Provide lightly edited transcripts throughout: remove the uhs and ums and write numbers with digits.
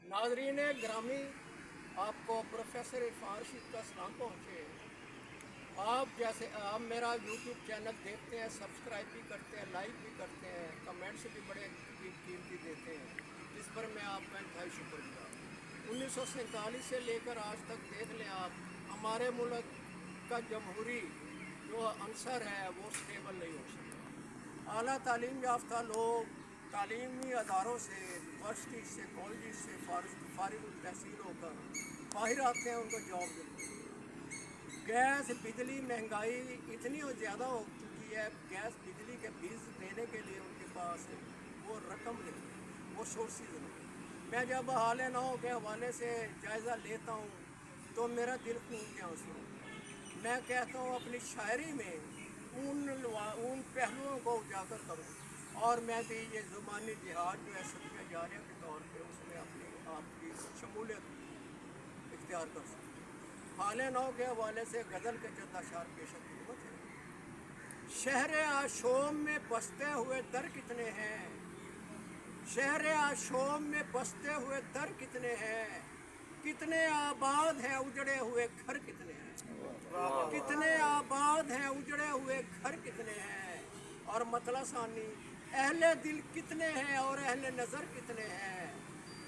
नाज़रीन ग्रामी, आपको प्रोफेसर इरफान रशीद का सलाम पहुँचे। आप मेरा यूट्यूब चैनल देखते हैं, सब्सक्राइब भी करते हैं, लाइक भी करते हैं, कमेंट्स भी बड़े कीमती देते हैं, जिस पर मैं आपका इंतहाई शुक्रिया। 1947 से लेकर आज तक देख लें आप, हमारे मुल्क का जमहूरी जो अंसर है वो स्टेबल नहीं हो सकता। आला तालीम याफ्ता लोग तालीमी अदारों से, यूनिवर्सिटी से, कॉलेज से फारिग तहसील होकर बाहर आते हैं, उनको जॉब मिलती है। गैस बिजली महंगाई इतनी ज़्यादा हो चुकी है, गैस बिजली के बिल्स देने के लिए उनके पास वो रकम नहीं, वो सोर्सेज नहीं। मैं जब हाल नौ के हवाले से जायज़ा लेता हूँ तो मेरा दिल खून के आंसू होता है। मैं कहता हूँ अपनी शायरी में उन पहलुओं को उजागर करूँ, और मैं भी ये ज़ुबानी जिहाद जो है सदक़े जारिया के तौर पे उसमें अपनी आपकी शमूलियत इख्तियार कर सकूँ। हाल नौ के हवाले से गज़ल के चंद अशार पेश खिदमत है। शहर आशोम में बसते हुए दर कितने हैं, शहर आशोम में बसते हुए दर कितने हैं, कितने आबाद हैं उजड़े हुए घर कितने हैं, कितने आबाद हैं उजड़े हुए घर कितने हैं। और मतला सानी, अहले दिल कितने हैं और अहले नज़र कितने हैं,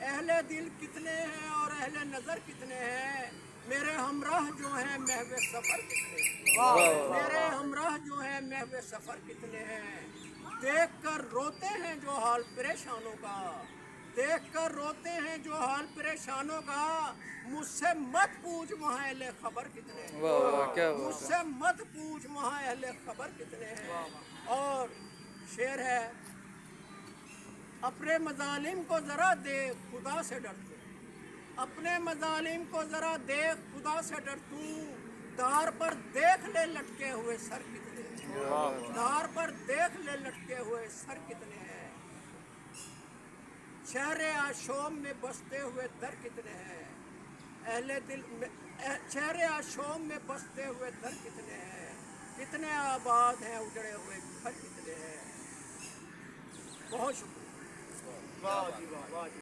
अहले दिल कितने हैं और अहले नज़र कितने हैं। मेरे हमराह जो हैं महवे सफ़र कितने हैं, मेरे हमराह जो हैं महवे सफ़र कितने हैं। देख कर रोते हैं जो हाल परेशानों का, देख कर रोते हैं जो हाल परेशानों का। मुझसे मत पूछ वहाँ अहले खबर कितने हैं, मुझसे मत पूछ वहाँ अहले खबर कितने हैं। और शेर है, अपने मजालिम को ज़रा देख खुदा से डर तू, अपने मजालिम को ज़रा देख खुदा से डर तू। दार पर देख ले लटके हुए सर कितने हैं, दार पर देख ले लटके हुए सर कितने हैं। शहर आशोम में बसते हुए दर कितने हैं, अहले दिल में शहर आशोम में बसते हुए दर कितने हैं, कितने आबाद हैं उजड़े हुए घर कितने हैं। बहुत शुक्रिया। वाह जी वाह, वाह जी।